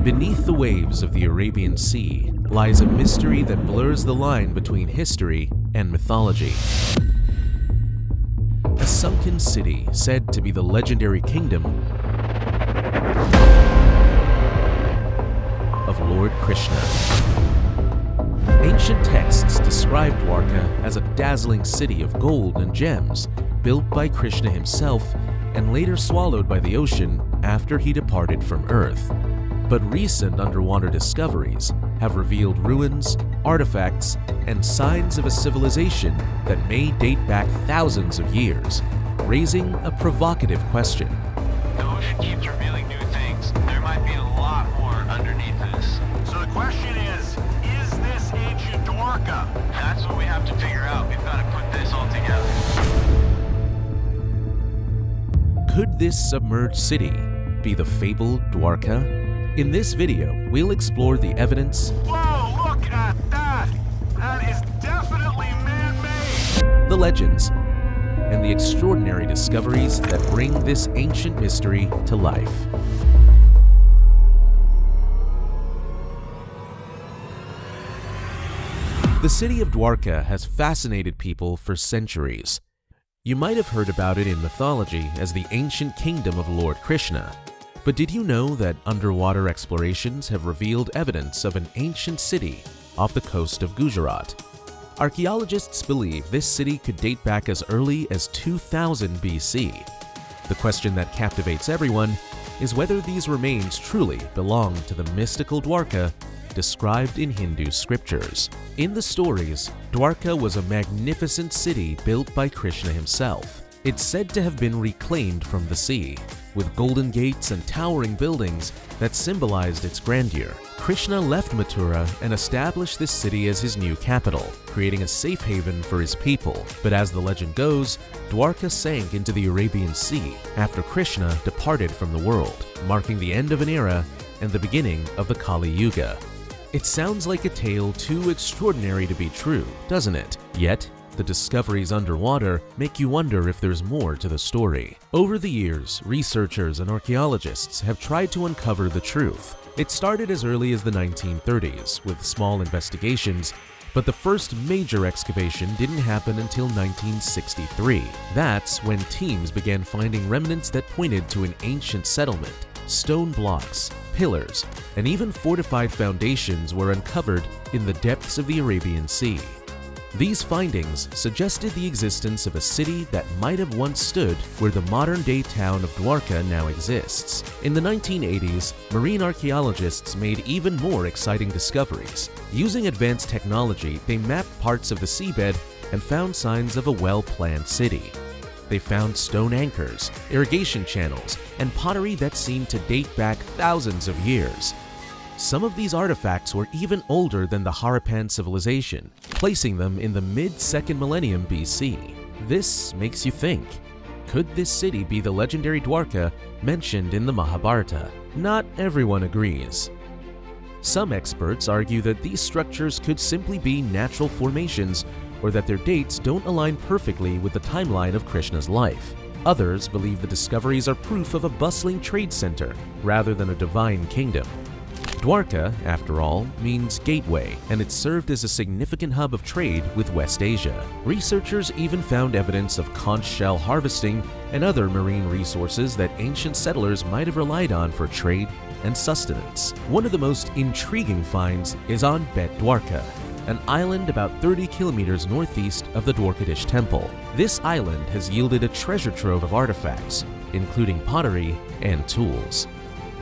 Beneath the waves of the Arabian Sea lies a mystery that blurs the line between history and mythology. A sunken city said to be the legendary kingdom of Lord Krishna. Ancient texts describe Dwarka as a dazzling city of gold and gems built by Krishna himself and later swallowed by the ocean after he departed from Earth. But recent underwater discoveries have revealed ruins, artifacts, and signs of a civilization that may date back thousands of years, raising a provocative question. The ocean keeps revealing new things. There might be a lot more underneath this. So the question is this ancient Dwarka? That's what we have to figure out. We've got to put this all together. Could this submerged city be the fabled Dwarka? In this video, we'll explore the evidence. Whoa, look at that! That is definitely man-made! The legends, and the extraordinary discoveries that bring this ancient mystery to life. The city of Dwarka has fascinated people for centuries. You might have heard about it in mythology as the ancient kingdom of Lord Krishna. But did you know that underwater explorations have revealed evidence of an ancient city off the coast of Gujarat? Archaeologists believe this city could date back as early as 2000 BC. The question that captivates everyone is whether these remains truly belong to the mystical Dwarka described in Hindu scriptures. In the stories, Dwarka was a magnificent city built by Krishna himself. It's said to have been reclaimed from the sea, with golden gates and towering buildings that symbolized its grandeur. Krishna left Mathura and established this city as his new capital, creating a safe haven for his people. But as the legend goes, Dwarka sank into the Arabian Sea after Krishna departed from the world, marking the end of an era and the beginning of the Kali Yuga. It sounds like a tale too extraordinary to be true, doesn't it? Yet, the discoveries underwater make you wonder if there's more to the story. Over the years, researchers and archaeologists have tried to uncover the truth. It started as early as the 1930s with small investigations, but the first major excavation didn't happen until 1963. That's when teams began finding remnants that pointed to an ancient settlement. Stone blocks, pillars, and even fortified foundations were uncovered in the depths of the Arabian Sea. These findings suggested the existence of a city that might have once stood where the modern-day town of Dwarka now exists. In the 1980s, marine archaeologists made even more exciting discoveries. Using advanced technology, they mapped parts of the seabed and found signs of a well-planned city. They found stone anchors, irrigation channels, and pottery that seemed to date back thousands of years. Some of these artifacts were even older than the Harappan civilization, placing them in the mid-2nd millennium BC. This makes you think, could this city be the legendary Dwarka mentioned in the Mahabharata? Not everyone agrees. Some experts argue that these structures could simply be natural formations or that their dates don't align perfectly with the timeline of Krishna's life. Others believe the discoveries are proof of a bustling trade center rather than a divine kingdom. Dwarka, after all, means gateway, and it served as a significant hub of trade with West Asia. Researchers even found evidence of conch shell harvesting and other marine resources that ancient settlers might have relied on for trade and sustenance. One of the most intriguing finds is on Bet Dwarka, an island about 30 kilometers northeast of the Dwarkadish temple. This island has yielded a treasure trove of artifacts, including pottery and tools.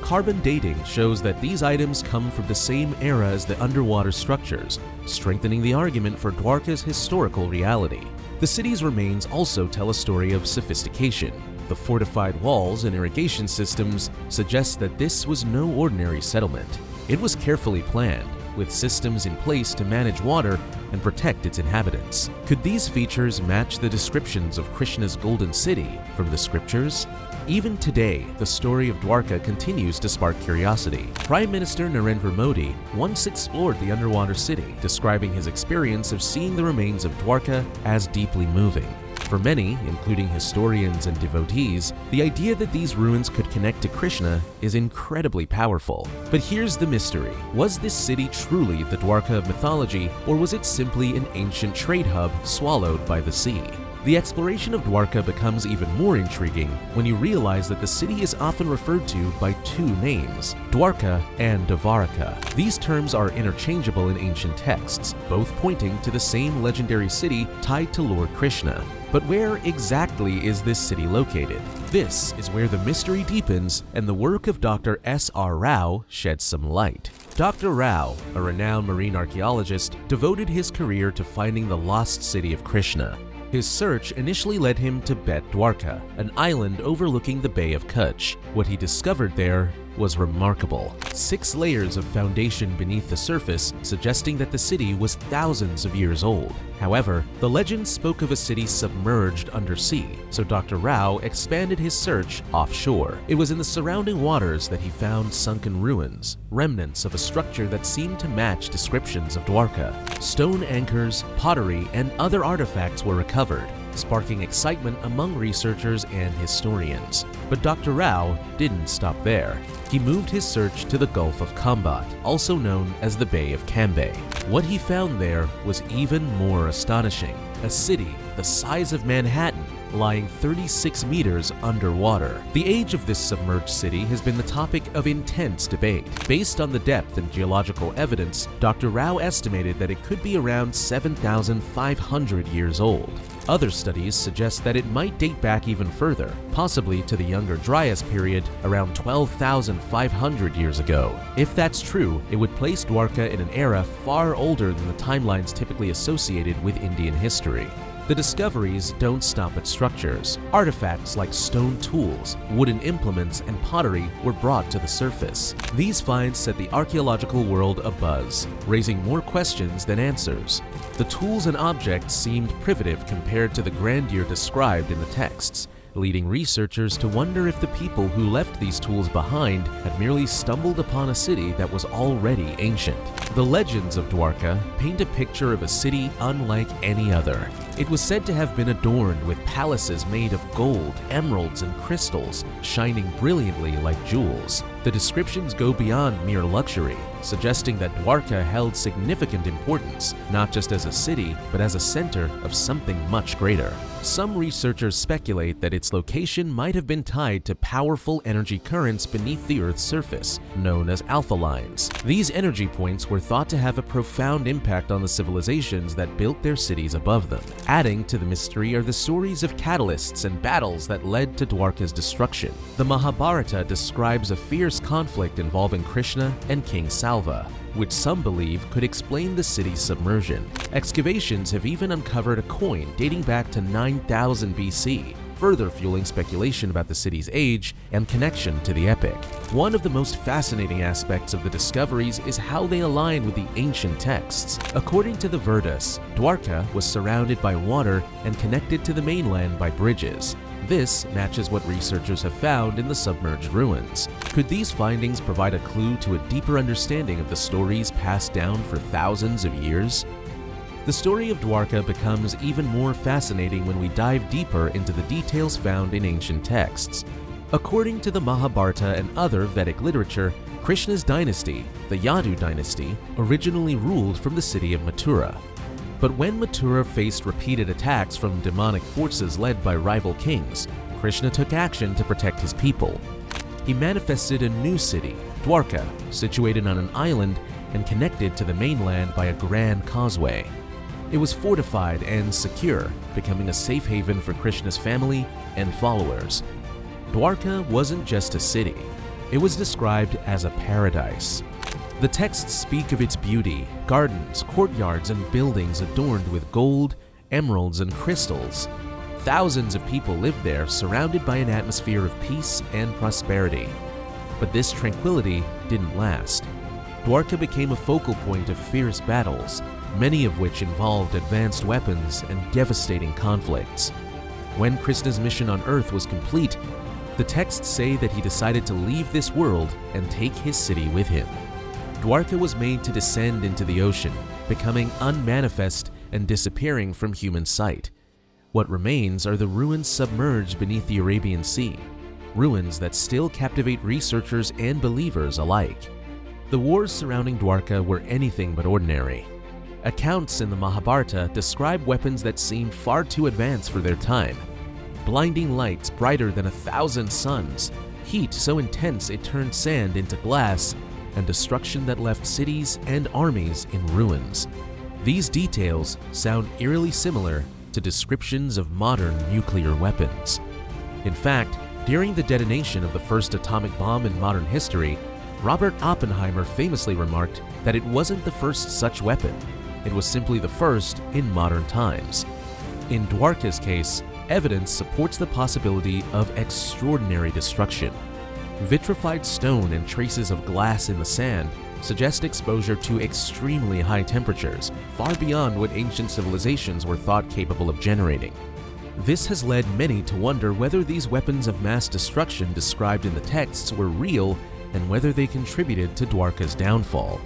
Carbon dating shows that these items come from the same era as the underwater structures, strengthening the argument for Dwarka's historical reality. The city's remains also tell a story of sophistication. The fortified walls and irrigation systems suggest that this was no ordinary settlement. It was carefully planned, with systems in place to manage water and protect its inhabitants. Could these features match the descriptions of Krishna's golden city from the scriptures? Even today, the story of Dwarka continues to spark curiosity. Prime Minister Narendra Modi once explored the underwater city, describing his experience of seeing the remains of Dwarka as deeply moving. For many, including historians and devotees, the idea that these ruins could connect to Krishna is incredibly powerful. But here's the mystery. Was this city truly the Dwarka of mythology, or was it simply an ancient trade hub swallowed by the sea? The exploration of Dwarka becomes even more intriguing when you realize that the city is often referred to by two names, Dwarka and Dvaraka. These terms are interchangeable in ancient texts, both pointing to the same legendary city tied to Lord Krishna. But where exactly is this city located? This is where the mystery deepens and the work of Dr. S.R. Rao sheds some light. Dr. Rao, a renowned marine archaeologist, devoted his career to finding the lost city of Krishna. His search initially led him to Bet Dwarka, an island overlooking the Bay of Kutch. What he discovered there was remarkable. 6 layers of foundation beneath the surface, suggesting that the city was thousands of years old. However, the legend spoke of a city submerged undersea, so Dr. Rao expanded his search offshore. It was in the surrounding waters that he found sunken ruins, remnants of a structure that seemed to match descriptions of Dwarka. Stone anchors, pottery, and other artifacts were recovered, sparking excitement among researchers and historians. But Dr. Rao didn't stop there. He moved his search to the Gulf of Kambat, also known as the Bay of Cambay. What he found there was even more astonishing. A city the size of Manhattan, lying 36 meters underwater. The age of this submerged city has been the topic of intense debate. Based on the depth and geological evidence, Dr. Rao estimated that it could be around 7,500 years old. Other studies suggest that it might date back even further, possibly to the Younger Dryas period around 12,500 years ago. If that's true, it would place Dwarka in an era far older than the timelines typically associated with Indian history. The discoveries don't stop at structures. Artifacts like stone tools, wooden implements, and pottery were brought to the surface. These finds set the archaeological world abuzz, raising more questions than answers. The tools and objects seemed primitive compared to the grandeur described in the texts, leading researchers to wonder if the people who left these tools behind had merely stumbled upon a city that was already ancient. The legends of Dwarka paint a picture of a city unlike any other. It was said to have been adorned with palaces made of gold, emeralds, and crystals, shining brilliantly like jewels. The descriptions go beyond mere luxury, suggesting that Dwarka held significant importance, not just as a city, but as a center of something much greater. Some researchers speculate that its location might have been tied to powerful energy currents beneath the Earth's surface, known as alpha lines. These energy points were thought to have a profound impact on the civilizations that built their cities above them. Adding to the mystery are the stories of catalysts and battles that led to Dwarka's destruction. The Mahabharata describes a fierce conflict involving Krishna and King Salva, which some believe could explain the city's submersion. Excavations have even uncovered a coin dating back to 9000 BC, further fueling speculation about the city's age and connection to the epic. One of the most fascinating aspects of the discoveries is how they align with the ancient texts. According to the Vedas, Dwarka was surrounded by water and connected to the mainland by bridges. This matches what researchers have found in the submerged ruins. Could these findings provide a clue to a deeper understanding of the stories passed down for thousands of years? The story of Dwarka becomes even more fascinating when we dive deeper into the details found in ancient texts. According to the Mahabharata and other Vedic literature, Krishna's dynasty, the Yadu dynasty, originally ruled from the city of Mathura. But when Mathura faced repeated attacks from demonic forces led by rival kings, Krishna took action to protect his people. He manifested a new city, Dwarka, situated on an island and connected to the mainland by a grand causeway. It was fortified and secure, becoming a safe haven for Krishna's family and followers. Dwarka wasn't just a city, it was described as a paradise. The texts speak of its beauty, gardens, courtyards, and buildings adorned with gold, emeralds, and crystals. Thousands of people lived there, surrounded by an atmosphere of peace and prosperity. But this tranquility didn't last. Dwarka became a focal point of fierce battles, many of which involved advanced weapons and devastating conflicts. When Krishna's mission on Earth was complete, the texts say that he decided to leave this world and take his city with him. Dwarka was made to descend into the ocean, becoming unmanifest and disappearing from human sight. What remains are the ruins submerged beneath the Arabian Sea, ruins that still captivate researchers and believers alike. The wars surrounding Dwarka were anything but ordinary. Accounts in the Mahabharata describe weapons that seemed far too advanced for their time. Blinding lights brighter than 1,000 suns, heat so intense it turned sand into glass, and destruction that left cities and armies in ruins. These details sound eerily similar to descriptions of modern nuclear weapons. In fact, during the detonation of the first atomic bomb in modern history, Robert Oppenheimer famously remarked that it wasn't the first such weapon, it was simply the first in modern times. In Dwarka's case, evidence supports the possibility of extraordinary destruction. Vitrified stone and traces of glass in the sand suggest exposure to extremely high temperatures, far beyond what ancient civilizations were thought capable of generating. This has led many to wonder whether these weapons of mass destruction described in the texts were real and whether they contributed to Dwarka's downfall.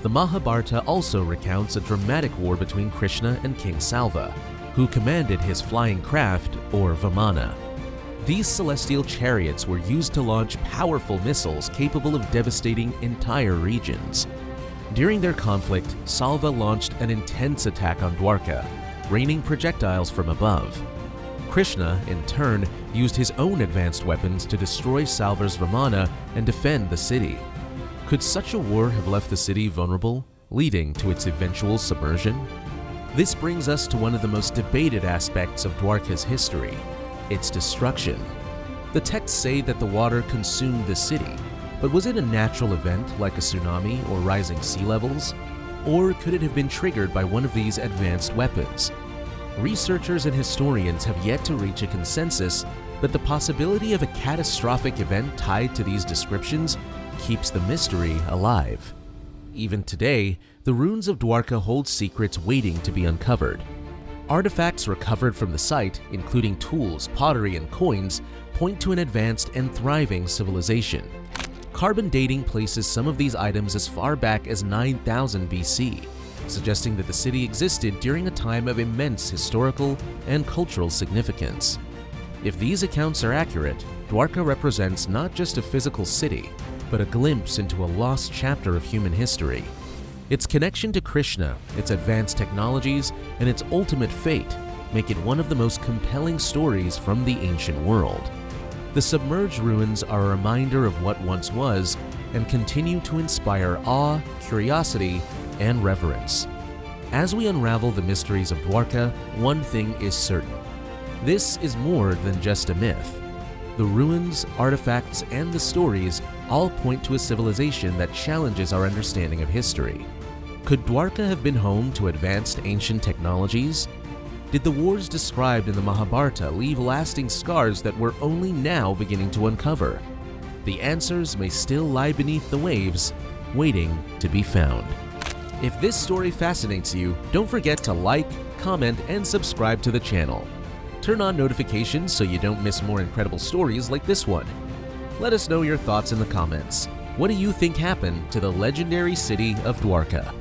The Mahabharata also recounts a dramatic war between Krishna and King Salva, who commanded his flying craft, or Vimana. These celestial chariots were used to launch powerful missiles capable of devastating entire regions. During their conflict, Salva launched an intense attack on Dwarka, raining projectiles from above. Krishna, in turn, used his own advanced weapons to destroy Salva's Vimana and defend the city. Could such a war have left the city vulnerable, leading to its eventual submersion? This brings us to one of the most debated aspects of Dwarka's history: its destruction. The texts say that the water consumed the city, but was it a natural event like a tsunami or rising sea levels? Or could it have been triggered by one of these advanced weapons? Researchers and historians have yet to reach a consensus, but the possibility of a catastrophic event tied to these descriptions keeps the mystery alive. Even today, the ruins of Dwarka hold secrets waiting to be uncovered. Artifacts recovered from the site, including tools, pottery, and coins, point to an advanced and thriving civilization. Carbon dating places some of these items as far back as 9000 BC, suggesting that the city existed during a time of immense historical and cultural significance. If these accounts are accurate, Dwarka represents not just a physical city, but a glimpse into a lost chapter of human history. Its connection to Krishna, its advanced technologies, and its ultimate fate make it one of the most compelling stories from the ancient world. The submerged ruins are a reminder of what once was and continue to inspire awe, curiosity, and reverence. As we unravel the mysteries of Dwarka, one thing is certain: this is more than just a myth. The ruins, artifacts, and the stories all point to a civilization that challenges our understanding of history. Could Dwarka have been home to advanced ancient technologies? Did the wars described in the Mahabharata leave lasting scars that we're only now beginning to uncover? The answers may still lie beneath the waves, waiting to be found. If this story fascinates you, don't forget to like, comment, and subscribe to the channel. Turn on notifications so you don't miss more incredible stories like this one. Let us know your thoughts in the comments. What do you think happened to the legendary city of Dwarka?